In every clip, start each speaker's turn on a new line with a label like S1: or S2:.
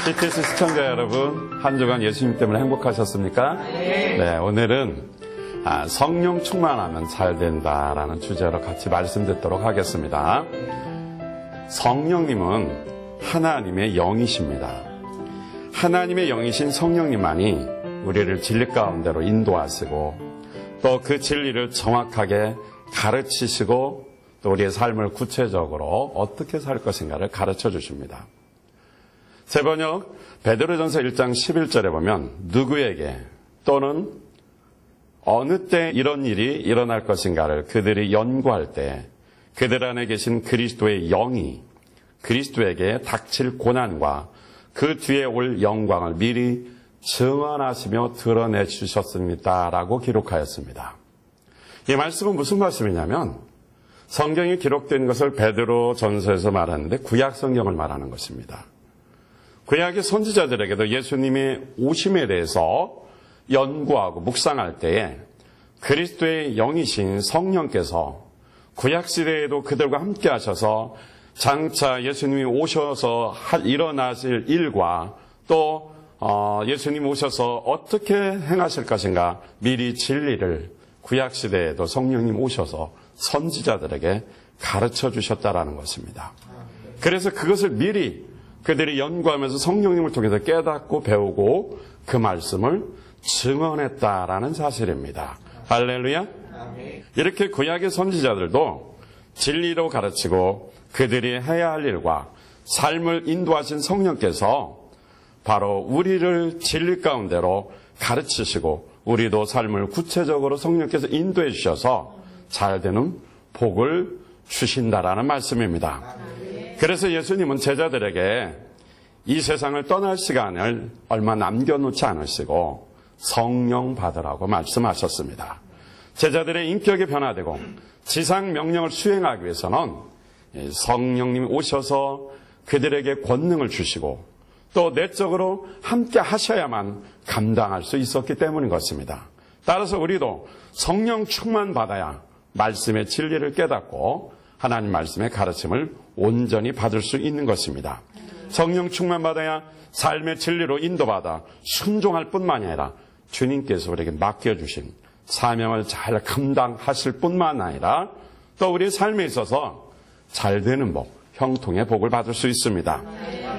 S1: CTS 시청자 여러분, 한 주간 예수님 때문에 행복하셨습니까? 네, 오늘은 성령 충만하면 잘 된다라는 주제로 같이 말씀 듣도록 하겠습니다. 성령님은 하나님의 영이십니다. 하나님의 영이신 성령님만이 우리를 진리 가운데로 인도하시고 또 그 진리를 정확하게 가르치시고 또 우리의 삶을 구체적으로 어떻게 살 것인가를 가르쳐 주십니다. 세번역 베드로전서 1장 11절에 보면 누구에게 또는 어느 때 이런 일이 일어날 것인가를 그들이 연구할 때 그들 안에 계신 그리스도의 영이 그리스도에게 닥칠 고난과 그 뒤에 올 영광을 미리 증언하시며 드러내 주셨습니다라고 기록하였습니다. 이 말씀은 무슨 말씀이냐면 성경에 기록된 것을 베드로전서에서 말하는데 구약 성경을 말하는 것입니다. 구약의 선지자들에게도 예수님의 오심에 대해서 연구하고 묵상할 때에 그리스도의 영이신 성령께서 구약시대에도 그들과 함께 하셔서 장차 예수님이 오셔서 일어나실 일과 또 예수님 오셔서 어떻게 행하실 것인가 미리 진리를 구약시대에도 성령님 오셔서 선지자들에게 가르쳐 주셨다라는 것입니다. 그래서 그것을 미리 그들이 연구하면서 성령님을 통해서 깨닫고 배우고 그 말씀을 증언했다라는 사실입니다. 할렐루야. 이렇게 구약의 선지자들도 진리로 가르치고 그들이 해야 할 일과 삶을 인도하신 성령께서 바로 우리를 진리 가운데로 가르치시고 우리도 삶을 구체적으로 성령께서 인도해 주셔서 잘 되는 복을 주신다라는 말씀입니다. 그래서 예수님은 제자들에게 이 세상을 떠날 시간을 얼마 남겨놓지 않으시고 성령 받으라고 말씀하셨습니다. 제자들의 인격이 변화되고 지상 명령을 수행하기 위해서는 성령님이 오셔서 그들에게 권능을 주시고 또 내적으로 함께 하셔야만 감당할 수 있었기 때문인 것입니다. 따라서 우리도 성령 충만 받아야 말씀의 진리를 깨닫고 하나님 말씀의 가르침을 온전히 받을 수 있는 것입니다. 성령 충만 받아야 삶의 진리로 인도받아 순종할 뿐만이 아니라 주님께서 우리에게 맡겨주신 사명을 잘 감당하실 뿐만 아니라 또 우리의 삶에 있어서 잘 되는 복, 형통의 복을 받을 수 있습니다.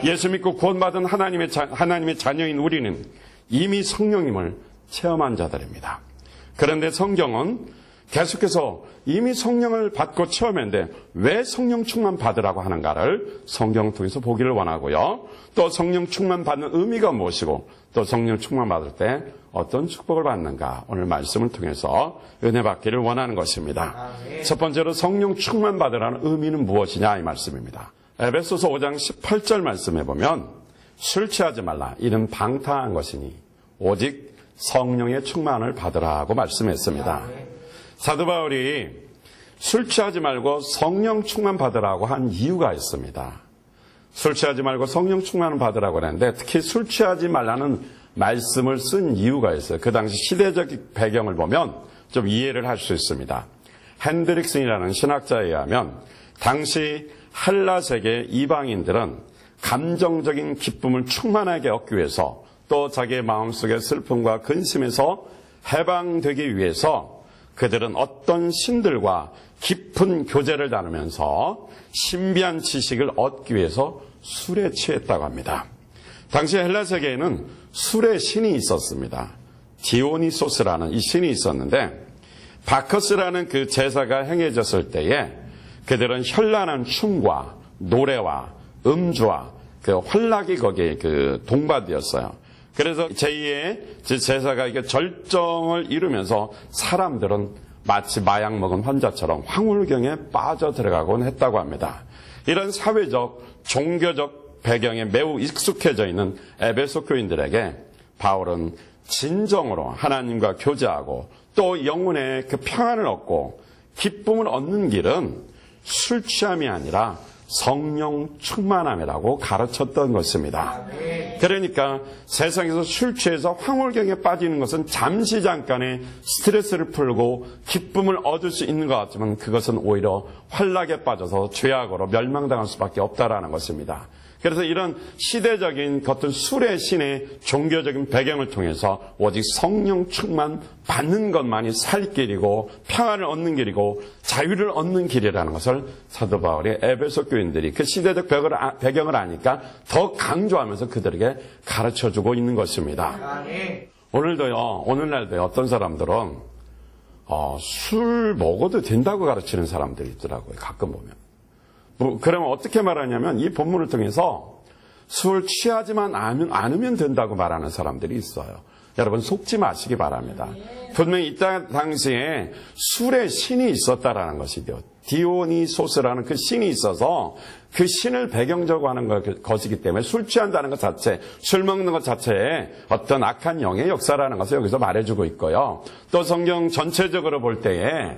S1: 예수 믿고 구원받은 하나님의 자녀인 우리는 이미 성령님을 체험한 자들입니다. 그런데 성경은 계속해서 이미 성령을 받고 체험했는데 왜 성령 충만 받으라고 하는가를 성경을 통해서 보기를 원하고요. 또 성령 충만 받는 의미가 무엇이고 또 성령 충만 받을 때 어떤 축복을 받는가 오늘 말씀을 통해서 은혜 받기를 원하는 것입니다. 첫 번째로 성령 충만 받으라는 의미는 무엇이냐 이 말씀입니다. 에베소서 5장 18절 말씀에 보면 술 취하지 말라 이는 방탕한 것이니 오직 성령의 충만을 받으라고 말씀했습니다. 사도 바울이 술 취하지 말고 성령 충만 받으라고 한 이유가 있습니다. 술 취하지 말고 성령 충만을 받으라고 하는데 특히 술 취하지 말라는 말씀을 쓴 이유가 있어요. 그 당시 시대적 배경을 보면 좀 이해를 할 수 있습니다. 핸드릭슨이라는 신학자에 의하면 당시 헬라 세계 이방인들은 감정적인 기쁨을 충만하게 얻기 위해서 또 자기의 마음속의 슬픔과 근심에서 해방되기 위해서 그들은 어떤 신들과 깊은 교제를 나누면서 신비한 지식을 얻기 위해서 술에 취했다고 합니다. 당시 헬라 세계에는 술의 신이 있었습니다. 디오니소스라는 이 신이 있었는데 바커스라는 그 제사가 행해졌을 때에 그들은 현란한 춤과 노래와 음주와 그 환락이 거기에 그 동반되었어요. 그래서 제2의 제사가 이게 절정을 이루면서 사람들은 마치 마약 먹은 환자처럼 황홀경에 빠져 들어가곤 했다고 합니다. 이런 사회적, 종교적 배경에 매우 익숙해져 있는 에베소 교인들에게 바울은 진정으로 하나님과 교제하고 또 영혼의 그 평안을 얻고 기쁨을 얻는 길은 술 취함이 아니라 성령 충만함이라고 가르쳤던 것입니다. 그러니까 세상에서 술 취해서 황홀경에 빠지는 것은 잠시 잠깐의 스트레스를 풀고 기쁨을 얻을 수 있는 것 같지만 그것은 오히려 환락에 빠져서 죄악으로 멸망당할 수밖에 없다라는 것입니다. 그래서 이런 시대적인 어떤 술의 신의 종교적인 배경을 통해서 오직 성령 충만 받는 것만이 살 길이고 평안을 얻는 길이고 자유를 얻는 길이라는 것을 사도 바울이 에베소 교인들이 그 시대적 배경을 아니까 더 강조하면서 그들에게 가르쳐주고 있는 것입니다. 오늘날도요, 어떤 사람들은 술 먹어도 된다고 가르치는 사람들이 있더라고요. 가끔 보면. 그러면 어떻게 말하냐면 이 본문을 통해서 술 취하지만 않으면 된다고 말하는 사람들이 있어요. 여러분 속지 마시기 바랍니다. 분명히 이때 당시에 술의 신이 있었다라는 것이죠. 디오니소스라는 그 신이 있어서 그 신을 배경적으로 하는 것이기 때문에 술 취한다는 것 자체, 술 먹는 것 자체에 어떤 악한 영의 역사라는 것을 여기서 말해주고 있고요. 또 성경 전체적으로 볼 때에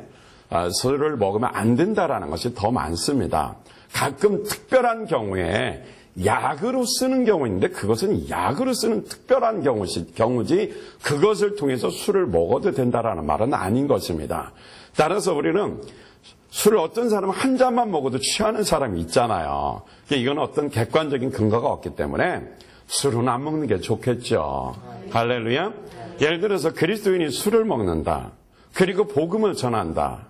S1: 술을 먹으면 안 된다라는 것이 더 많습니다. 가끔 특별한 경우에 약으로 쓰는 경우인데 그것은 약으로 쓰는 특별한 경우지 그것을 통해서 술을 먹어도 된다라는 말은 아닌 것입니다. 따라서 우리는 술을 어떤 사람은 한 잔만 먹어도 취하는 사람이 있잖아요. 이건 어떤 객관적인 근거가 없기 때문에 술은 안 먹는 게 좋겠죠. 할렐루야. 예를 들어서 그리스도인이 술을 먹는다. 그리고 복음을 전한다.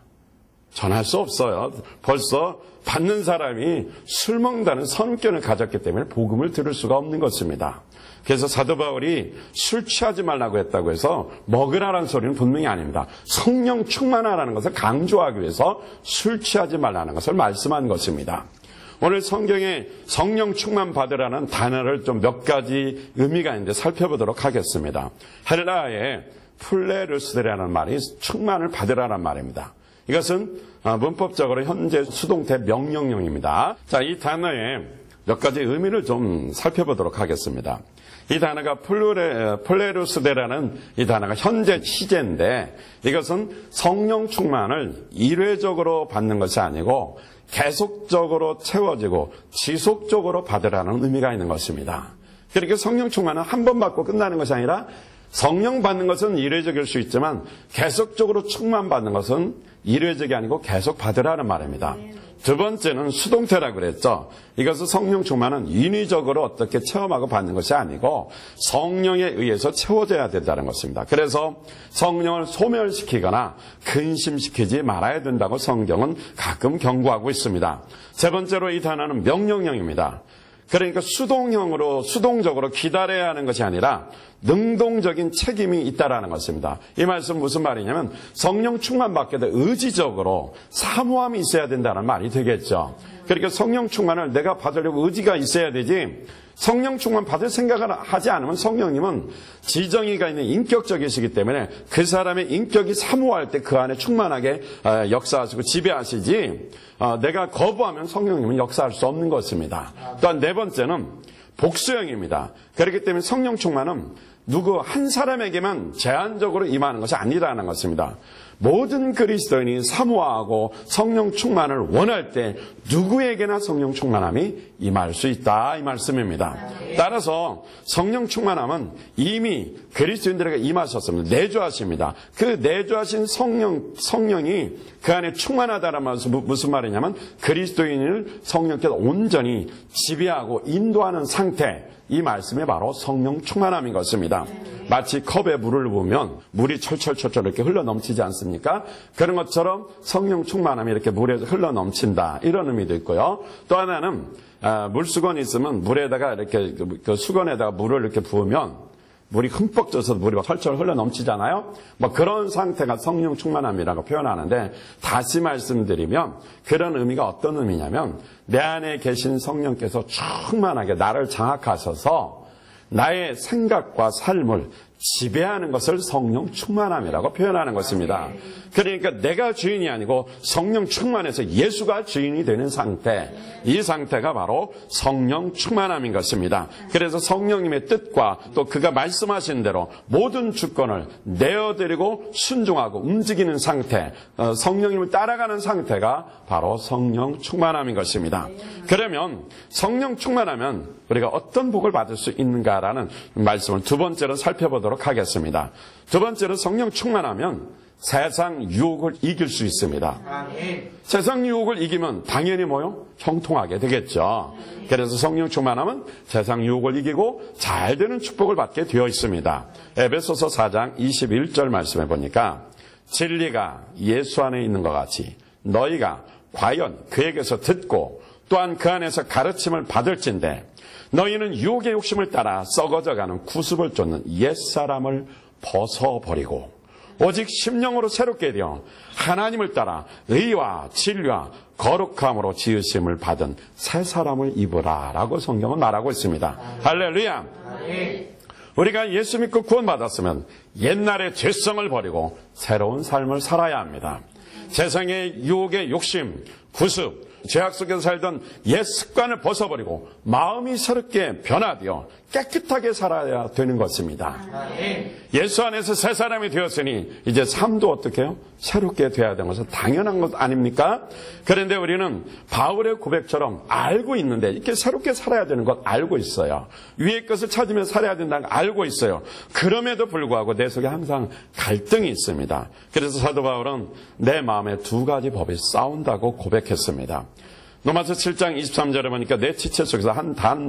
S1: 전할 수 없어요. 벌써 받는 사람이 술 먹는다는 선입견을 가졌기 때문에 복음을 들을 수가 없는 것입니다. 그래서 사도 바울이 술 취하지 말라고 했다고 해서 먹으라는 소리는 분명히 아닙니다. 성령 충만하라는 것을 강조하기 위해서 술 취하지 말라는 것을 말씀한 것입니다. 오늘 성경에 성령 충만 받으라는 단어를 좀 몇 가지 의미가 있는데 살펴보도록 하겠습니다. 헬라어에 플레루스라는 말이 충만을 받으라는 말입니다. 이것은 문법적으로 현재 수동태 명령형입니다. 자, 이 단어에 몇 가지 의미를 좀 살펴보도록 하겠습니다. 이 단어가 플레루스데라는 이 단어가 현재 시제인데 이것은 성령 충만을 일회적으로 받는 것이 아니고 계속적으로 채워지고 지속적으로 받으라는 의미가 있는 것입니다. 그러니까 성령 충만은 한 번 받고 끝나는 것이 아니라 성령 받는 것은 일회적일 수 있지만 계속적으로 충만받는 것은 일회적이 아니고 계속 받으라는 말입니다. 두 번째는 수동태라고 그랬죠. 이것은 성령 충만은 인위적으로 어떻게 체험하고 받는 것이 아니고 성령에 의해서 채워져야 된다는 것입니다. 그래서 성령을 소멸시키거나 근심시키지 말아야 된다고 성경은 가끔 경고하고 있습니다. 세 번째로 이 단어는 명령형입니다. 그러니까 수동적으로 기다려야 하는 것이 아니라 능동적인 책임이 있다라는 것입니다. 이 말씀 무슨 말이냐면 성령 충만 받게 돼 의지적으로 사모함이 있어야 된다는 말이 되겠죠. 그러니까 성령 충만을 내가 받으려고 의지가 있어야 되지 성령 충만 받을 생각을 하지 않으면 성령님은 지정의가 있는 인격적이시기 때문에 그 사람의 인격이 사모할 때 그 안에 충만하게 역사하시고 지배하시지 내가 거부하면 성령님은 역사할 수 없는 것입니다. 또한 네 번째는 복수형입니다. 그렇기 때문에 성령 충만은 누구 한 사람에게만 제한적으로 임하는 것이 아니라는 것입니다. 모든 그리스도인이 사모하고 성령 충만을 원할 때 누구에게나 성령 충만함이 임할 수 있다 이 말씀입니다. 따라서 성령 충만함은 이미 그리스도인들에게 임하셨습니다. 내주하십니다. 그 내주하신 성령이 그 안에 충만하다는 말은 무슨 말이냐면 그리스도인을 성령께서 온전히 지배하고 인도하는 상태, 이 말씀이 바로 성령 충만함인 것입니다. 마치 컵에 물을 부으면 물이 철철철철 이렇게 흘러넘치지 않습니까? 그런 것처럼 성령 충만함이 이렇게 물에 흘러넘친다 이런 의미도 있고요. 또 하나는 물수건이 있으면 물에다가 이렇게 그 수건에다가 물을 이렇게 부으면 물이 흠뻑 쪄서 물이 막 철철 흘러넘치잖아요. 그런 상태가 성령 충만함이라고 표현하는데 다시 말씀드리면 그런 의미가 어떤 의미냐면 내 안에 계신 성령께서 충만하게 나를 장악하셔서 나의 생각과 삶을 지배하는 것을 성령 충만함이라고 표현하는 것입니다. 그러니까 내가 주인이 아니고 성령 충만해서 예수가 주인이 되는 상태, 이 상태가 바로 성령 충만함인 것입니다. 그래서 성령님의 뜻과 또 그가 말씀하신 대로 모든 주권을 내어드리고 순종하고 움직이는 상태, 성령님을 따라가는 상태가 바로 성령 충만함인 것입니다. 그러면 성령 충만하면 우리가 어떤 복을 받을 수 있는가라는 말씀을 두 번째로 살펴보도록 하겠습니다. 두 번째로 성령 충만하면 세상 유혹을 이길 수 있습니다.
S2: 아멘.
S1: 세상 유혹을 이기면 당연히 뭐요? 형통하게 되겠죠. 그래서 성령 충만하면 세상 유혹을 이기고 잘 되는 축복을 받게 되어 있습니다. 에베소서 4장 21절 말씀해 보니까 진리가 예수 안에 있는 것 같이 너희가 과연 그에게서 듣고 또한 그 안에서 가르침을 받을진대 너희는 유혹의 욕심을 따라 썩어져가는 구습을 쫓는 옛사람을 벗어버리고 오직 심령으로 새롭게 되어 하나님을 따라 의와 진리와 거룩함으로 지으심을 받은 새 사람을 입으라 라고 성경은 말하고 있습니다. 할렐루야. 우리가 예수 믿고 구원받았으면 옛날의 죄성을 버리고 새로운 삶을 살아야 합니다. 세상의 유혹의 욕심, 구습, 죄악 속에서 살던 옛 습관을 벗어버리고 마음이 새롭게 변화되어 깨끗하게 살아야 되는 것입니다. 예수 안에서 새 사람이 되었으니 이제 삶도 어떻게 해요? 새롭게 되어야 되는 것은 당연한 것 아닙니까? 그런데 우리는 바울의 고백처럼 알고 있는데 이렇게 새롭게 살아야 되는 것 알고 있어요. 위의 것을 찾으며 살아야 된다는 걸 알고 있어요. 그럼에도 불구하고 내 속에 항상 갈등이 있습니다. 그래서 사도 바울은 내 마음에 두 가지 법이 싸운다고 고백했습니다. 로마서 7장 23절에 보니까 내 지체 속에서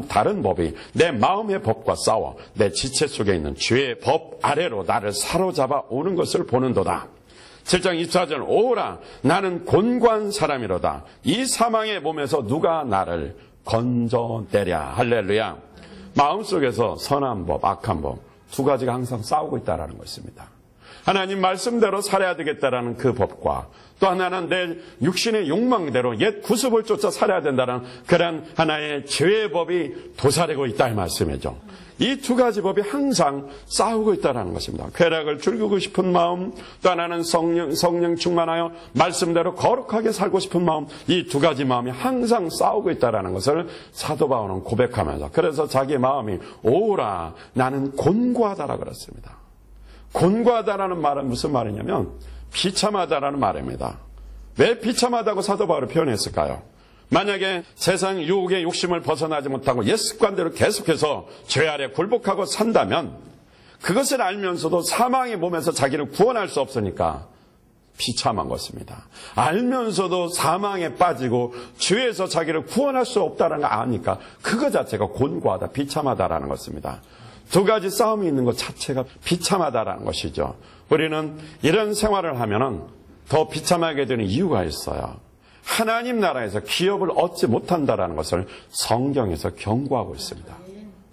S1: 다른 법이 내 마음의 법과 싸워 내 지체 속에 있는 죄의 법 아래로 나를 사로잡아 오는 것을 보는도다. 7장 24절 오라 나는 곤고한 사람이로다. 이 사망의 몸에서 누가 나를 건져내랴. 할렐루야. 마음속에서 선한 법, 악한 법 두 가지가 항상 싸우고 있다는 것입니다. 하나님 말씀대로 살아야 되겠다라는 그 법과 또 하나는 내 육신의 욕망대로 옛 구습을 쫓아 살아야 된다는 그런 하나의 죄의 법이 도사리고 있다 이 말씀이죠. 이 두 가지 법이 항상 싸우고 있다는 것입니다. 쾌락을 즐기고 싶은 마음, 또 하나는 성령 충만하여 말씀대로 거룩하게 살고 싶은 마음, 이 두 가지 마음이 항상 싸우고 있다는 것을 사도 바울은 고백하면서 그래서 자기 마음이 오라 나는 곤고하다라 그랬습니다. 곤고하다라는 말은 무슨 말이냐면 비참하다라는 말입니다. 왜 비참하다고 사도 바울이 표현했을까요? 만약에 세상 유혹의 욕심을 벗어나지 못하고 옛 습관대로 계속해서 죄 아래 굴복하고 산다면 그것을 알면서도 사망의 몸에서 자기를 구원할 수 없으니까 비참한 것입니다. 알면서도 사망에 빠지고 죄에서 자기를 구원할 수 없다는 걸 아니까 그거 자체가 곤고하다, 비참하다라는 것입니다. 두 가지 싸움이 있는 것 자체가 비참하다라는 것이죠. 우리는 이런 생활을 하면은 더 비참하게 되는 이유가 있어요. 하나님 나라에서 기업을 얻지 못한다라는 것을 성경에서 경고하고 있습니다.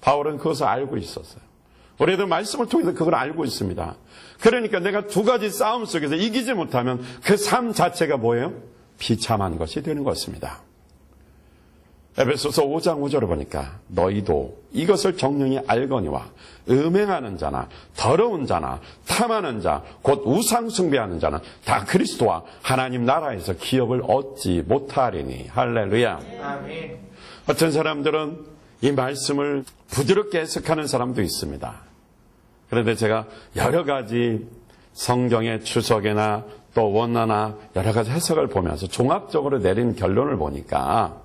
S1: 바울은 그것을 알고 있었어요. 우리도 말씀을 통해서 그걸 알고 있습니다. 그러니까 내가 두 가지 싸움 속에서 이기지 못하면 그 삶 자체가 뭐예요? 비참한 것이 되는 것입니다. 에베소서 5장 5절을 보니까 너희도 이것을 정령이 알거니와 음행하는 자나 더러운 자나 탐하는 자 곧 우상 숭배하는 자는 다 그리스도와 하나님 나라에서 기업을 얻지 못하리니. 할렐루야.
S2: 아멘.
S1: 어떤 사람들은 이 말씀을 부드럽게 해석하는 사람도 있습니다. 그런데 제가 여러 가지 성경의 주석이나 또 원어나 여러 가지 해석을 보면서 종합적으로 내린 결론을 보니까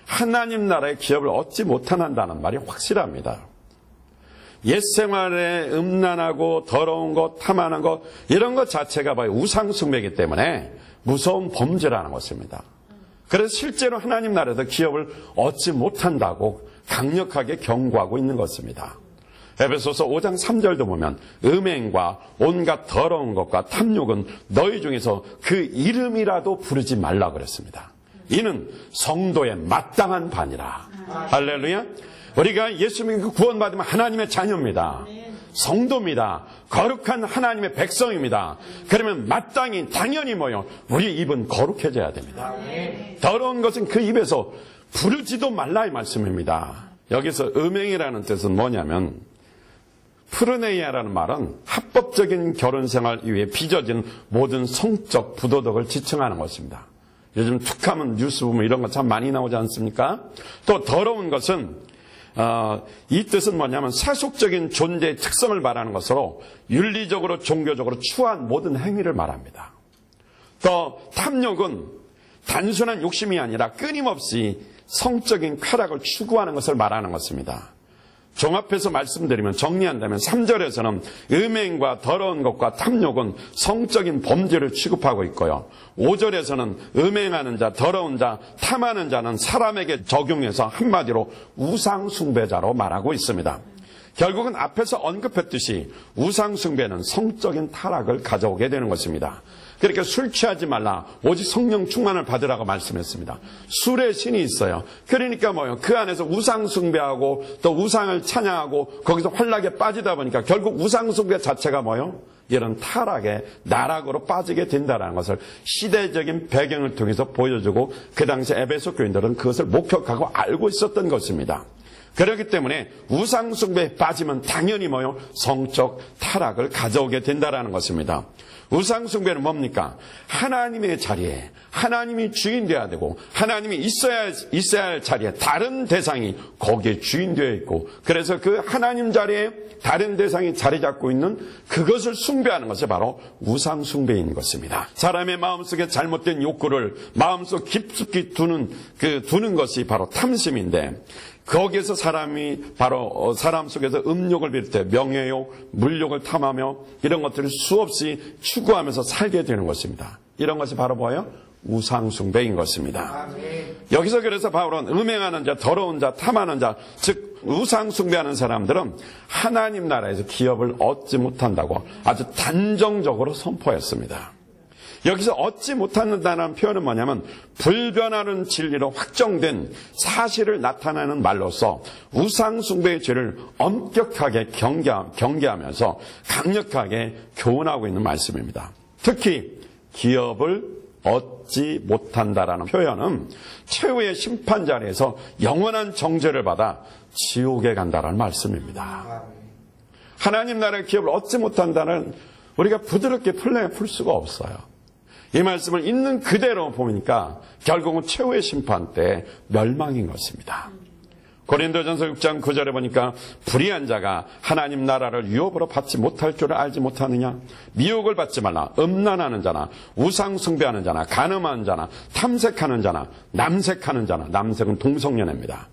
S1: 하나님 나라의 기업을 얻지 못한다는 말이 확실합니다. 옛 생활에 음란하고 더러운 것, 탐하는 것 이런 것 자체가 우상 숭배이기 때문에 무서운 범죄라는 것입니다. 그래서 실제로 하나님 나라에서 기업을 얻지 못한다고 강력하게 경고하고 있는 것입니다. 에베소서 5장 3절도 보면 음행과 온갖 더러운 것과 탐욕은 너희 중에서 그 이름이라도 부르지 말라 그랬습니다. 이는 성도의 마땅한 반이라. 할렐루야. 우리가 예수 믿고 구원받으면 하나님의 자녀입니다. 성도입니다. 거룩한 하나님의 백성입니다. 그러면 마땅히 당연히 뭐요? 우리 입은 거룩해져야 됩니다. 더러운 것은 그 입에서 부르지도 말라 이 말씀입니다. 여기서 음행이라는 뜻은 뭐냐면 프르네이아라는 말은 합법적인 결혼생활 이후에 빚어진 모든 성적 부도덕을 지칭하는 것입니다. 요즘 툭하면 뉴스 보면 이런 거 참 많이 나오지 않습니까? 또 더러운 것은 이 뜻은 뭐냐면 세속적인 존재의 특성을 말하는 것으로 윤리적으로 종교적으로 추한 모든 행위를 말합니다. 또 탐욕은 단순한 욕심이 아니라 끊임없이 성적인 쾌락을 추구하는 것을 말하는 것입니다. 종합해서 말씀드리면, 정리한다면 3절에서는 음행과 더러운 것과 탐욕은 성적인 범죄를 취급하고 있고요. 5절에서는 음행하는 자, 더러운 자, 탐하는 자는 사람에게 적용해서 한마디로 우상숭배자로 말하고 있습니다. 결국은 앞에서 언급했듯이 우상숭배는 성적인 타락을 가져오게 되는 것입니다. 그러니까 술 취하지 말라, 오직 성령 충만을 받으라고 말씀했습니다. 술의 신이 있어요. 그러니까 뭐요? 그 안에서 우상숭배하고 또 우상을 찬양하고 거기서 환락에 빠지다 보니까 결국 우상숭배 자체가 뭐요? 이런 타락의 나락으로 빠지게 된다는 것을 시대적인 배경을 통해서 보여주고, 그 당시 에베소 교인들은 그것을 목격하고 알고 있었던 것입니다. 그렇기 때문에 우상숭배에 빠지면 당연히 뭐요? 성적 타락을 가져오게 된다는 것입니다. 우상숭배는 뭡니까? 하나님의 자리에 하나님이 주인 되어야 되고, 하나님이 있어야 할 자리에 다른 대상이 거기에 주인 되어 있고, 그래서 그 하나님 자리에 다른 대상이 자리 잡고 있는 그것을 숭배하는 것이 바로 우상숭배인 것입니다. 사람의 마음속에 잘못된 욕구를 마음속 깊숙이 두는 것이 바로 탐심인데, 거기에서 사람이 바로 사람 속에서 음욕을 비롯해 명예욕, 물욕을 탐하며 이런 것들을 수없이 추구하면서 살게 되는 것입니다. 이런 것이 바로 뭐예요? 우상숭배인 것입니다. 여기서 그래서 바울은 음행하는 자, 더러운 자, 탐하는 자, 즉 우상숭배하는 사람들은 하나님 나라에서 기업을 얻지 못한다고 아주 단정적으로 선포했습니다. 여기서 얻지 못한다는 표현은 뭐냐면, 불변하는 진리로 확정된 사실을 나타내는 말로서 우상숭배의 죄를 엄격하게 경계하면서 강력하게 교훈하고 있는 말씀입니다. 특히 기업을 얻지 못한다라는 표현은 최후의 심판 자리에서 영원한 정죄를 받아 지옥에 간다라는 말씀입니다. 하나님 나라의 기업을 얻지 못한다는, 우리가 부드럽게 풀 수가 없어요. 이 말씀을 있는 그대로 보니까 결국은 최후의 심판 때 멸망인 것입니다. 고린도전서 6장 9절에 보니까 불의한 자가 하나님 나라를 유업으로 받지 못할 줄을 알지 못하느냐? 미혹을 받지 말라. 음란하는 자나 우상 숭배하는 자나 간음하는 자나 탐색하는 자나 남색하는 자나, 남색은 동성연애입니다.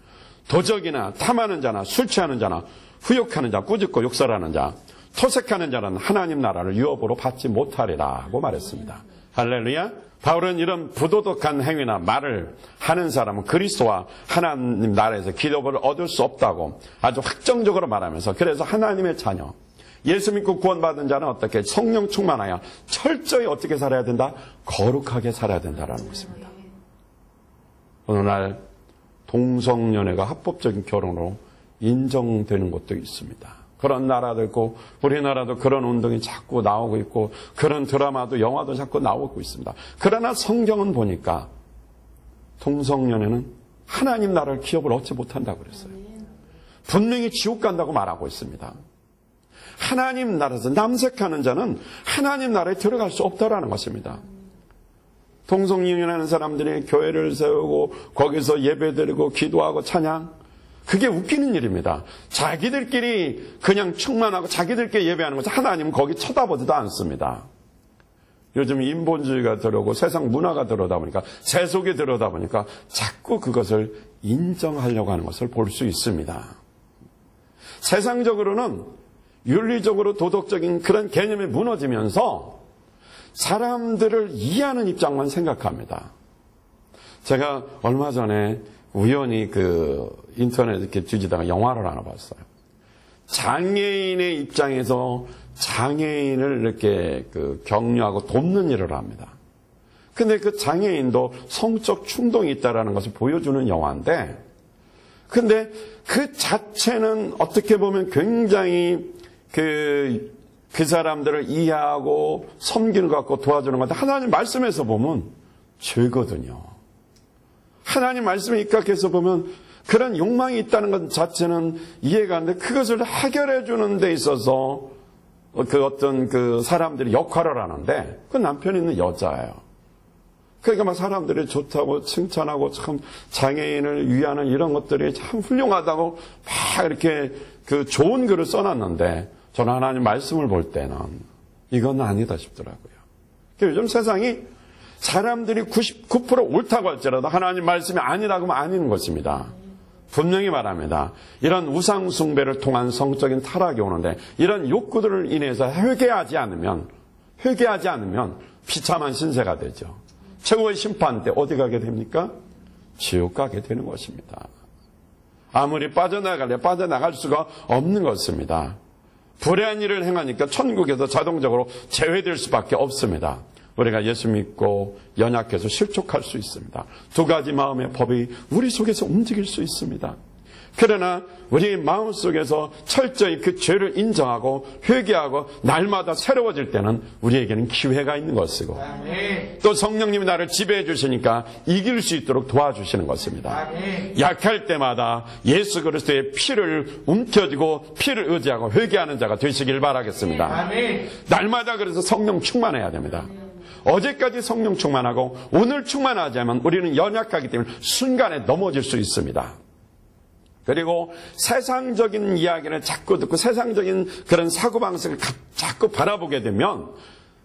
S1: 도적이나 탐하는 자나 술 취하는 자나 후욕하는 자, 꾸짖고 욕설하는 자, 토색하는 자는 하나님 나라를 유업으로 받지 못하리라고 말했습니다. 할렐루야. 바울은 이런 부도덕한 행위나 말을 하는 사람은 그리스도와 하나님 나라에서 기업을 얻을 수 없다고 아주 확정적으로 말하면서, 그래서 하나님의 자녀, 예수 믿고 구원받은 자는 어떻게? 성령 충만하여 철저히 어떻게 살아야 된다? 거룩하게 살아야 된다는 것입니다. 오늘날 동성연애가 합법적인 결혼으로 인정되는 곳도 있습니다. 그런 나라도 있고, 우리나라도 그런 운동이 자꾸 나오고 있고, 그런 드라마도 영화도 자꾸 나오고 있습니다. 그러나 성경은 보니까 동성연애는 하나님 나라를 기업을 얻지 못한다고 그랬어요. 분명히 지옥 간다고 말하고 있습니다. 하나님 나라에서 남색하는 자는 하나님 나라에 들어갈 수 없다라는 것입니다. 동성연애하는 사람들이 교회를 세우고 거기서 예배드리고 기도하고 찬양, 그게 웃기는 일입니다. 자기들끼리 그냥 충만하고 자기들끼리 예배하는 것을 하나님은 거기 쳐다보지도 않습니다. 요즘 인본주의가 들어오고 세상 문화가 들어오다 보니까, 세속에 들어오다 보니까 자꾸 그것을 인정하려고 하는 것을 볼 수 있습니다. 세상적으로는 윤리적으로 도덕적인 그런 개념이 무너지면서 사람들을 이해하는 입장만 생각합니다. 제가 얼마 전에 우연히 인터넷에 이렇게 뒤지다가 영화를 하나 봤어요. 장애인의 입장에서 장애인을 이렇게 격려하고 돕는 일을 합니다. 근데 그 장애인도 성적 충동이 있다라는 것을 보여주는 영화인데, 근데 그 자체는 어떻게 보면 굉장히 그 사람들을 이해하고 섬기는 것 같고 도와주는 것 같아. 하나님 말씀에서 보면 죄거든요. 하나님 말씀에 입각해서 보면 그런 욕망이 있다는 것 자체는 이해가 안 돼. 그것을 해결해 주는 데 있어서 어떤 사람들이 역할을 하는데, 그 남편이 있는 여자예요. 그러니까 막 사람들이 좋다고 칭찬하고 참 장애인을 위하는 이런 것들이 참 훌륭하다고 막 이렇게 좋은 글을 써놨는데, 저는 하나님 말씀을 볼 때는 이건 아니다 싶더라고요. 요즘 세상이 사람들이 99% 옳다고 할지라도 하나님 말씀이 아니라고 하면 아닌 것입니다. 분명히 말합니다. 이런 우상 숭배를 통한 성적인 타락이 오는데 이런 욕구들을 인해서 회개하지 않으면 비참한 신세가 되죠. 최고의 심판 때 어디 가게 됩니까? 지옥 가게 되는 것입니다. 아무리 빠져나갈 수가 없는 것입니다. 불의한 일을 행하니까 천국에서 자동적으로 제외될 수밖에 없습니다. 우리가 예수 믿고 연약해서 실족할 수 있습니다. 두 가지 마음의 법이 우리 속에서 움직일 수 있습니다. 그러나 우리 마음속에서 철저히 그 죄를 인정하고 회개하고 날마다 새로워질 때는 우리에게는 기회가 있는 것이고 또 성령님이 나를 지배해 주시니까 이길 수 있도록 도와주시는 것입니다. 약할 때마다 예수 그리스도의 피를 움켜쥐고 피를 의지하고 회개하는 자가 되시길 바라겠습니다. 날마다 그래서 성령 충만해야 됩니다. 어제까지 성령 충만하고 오늘 충만하지 않으면 우리는 연약하기 때문에 순간에 넘어질 수 있습니다. 그리고 세상적인 이야기를 자꾸 듣고 세상적인 그런 사고방식을 자꾸 바라보게 되면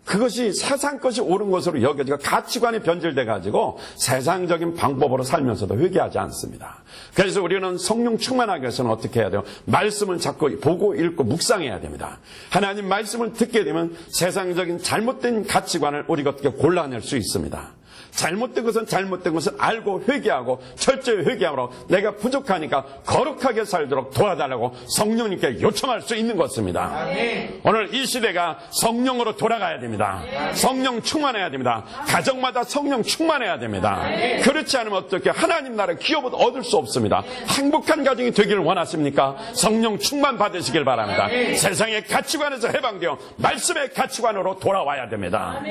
S1: 그것이 세상 것이 옳은 것으로 여겨지고 가치관이 변질돼가지고 세상적인 방법으로 살면서도 회개하지 않습니다. 그래서 우리는 성령 충만하기 위해서는 어떻게 해야 돼요? 말씀을 자꾸 보고 읽고 묵상해야 됩니다. 하나님 말씀을 듣게 되면 세상적인 잘못된 가치관을 우리가 어떻게 골라낼 수 있습니다. 잘못된 것은 알고 회개하고 철저히 회개함으로 내가 부족하니까 거룩하게 살도록 도와달라고 성령님께 요청할 수 있는 것입니다. 오늘 이 시대가 성령으로 돌아가야 됩니다. 성령 충만해야 됩니다. 가정마다 성령 충만해야 됩니다. 그렇지 않으면 어떻게 하나님 나라 기업을 얻을 수 없습니다. 행복한 가정이 되기를 원하십니까? 성령 충만 받으시길 바랍니다. 세상의 가치관에서 해방되어 말씀의 가치관으로 돌아와야 됩니다.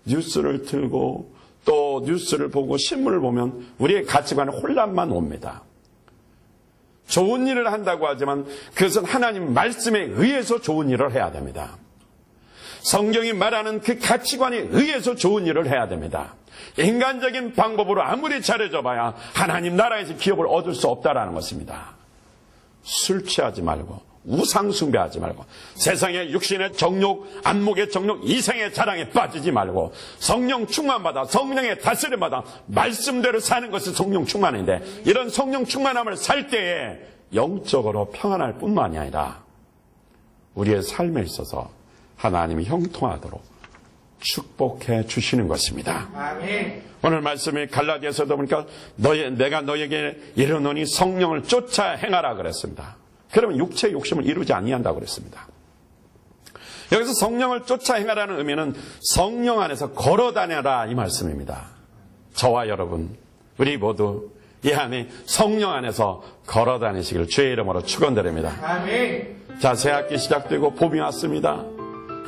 S1: 뉴스를 틀고 또 뉴스를 보고 신문을 보면 우리의 가치관에 혼란만 옵니다. 좋은 일을 한다고 하지만 그것은 하나님 말씀에 의해서 좋은 일을 해야 됩니다. 성경이 말하는 그 가치관에 의해서 좋은 일을 해야 됩니다. 인간적인 방법으로 아무리 잘해줘 봐야 하나님 나라에서 기업을 얻을 수 없다라는 것입니다. 술 취하지 말고 우상 숭배하지 말고 세상의 육신의 정욕, 안목의 정욕, 이생의 자랑에 빠지지 말고 성령 충만받아 성령의 다스림 받아 말씀대로 사는 것이 성령 충만인데 이런 성령 충만함을 살 때에 영적으로 평안할 뿐만이 아니라 우리의 삶에 있어서 하나님이 형통하도록 축복해 주시는 것입니다. 아멘. 오늘 말씀이 갈라디아서도 보니까 내가 너에게 이르노니 성령을 쫓아 행하라 그랬습니다. 그러면 육체의 욕심을 이루지 아니한다고 그랬습니다. 여기서 성령을 쫓아 행하라는 의미는 성령 안에서 걸어다녀라 이 말씀입니다. 저와 여러분 우리 모두 이 안에 성령 안에서 걸어다니시기를 주의 이름으로 축원드립니다. 아멘. 자, 새학기 시작되고 봄이 왔습니다.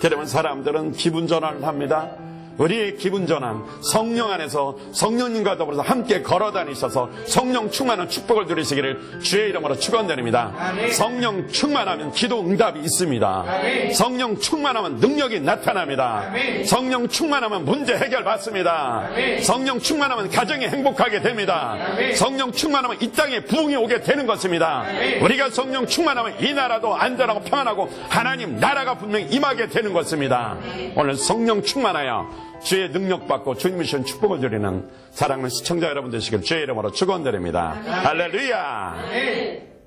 S1: 그러면 사람들은 기분 전환을 합니다. 우리의 기분 전환, 성령 안에서 성령님과 더불어서 함께 걸어다니셔서 성령 충만한 축복을 누리시기를 주의 이름으로 축원드립니다. 성령 충만하면 기도 응답이 있습니다. 성령 충만하면 능력이 나타납니다. 성령 충만하면 문제 해결 받습니다. 성령 충만하면 가정이 행복하게 됩니다. 성령 충만하면 이 땅에 부흥이 오게 되는 것입니다. 우리가 성령 충만하면 이 나라도 안전하고 평안하고 하나님 나라가 분명히 임하게 되는 것입니다. 오늘 성령 충만하여 주의 능력 받고 주님이 주신 축복을 드리는 사랑하는 시청자 여러분 되시길 주의 이름으로 축원드립니다. 할렐루야.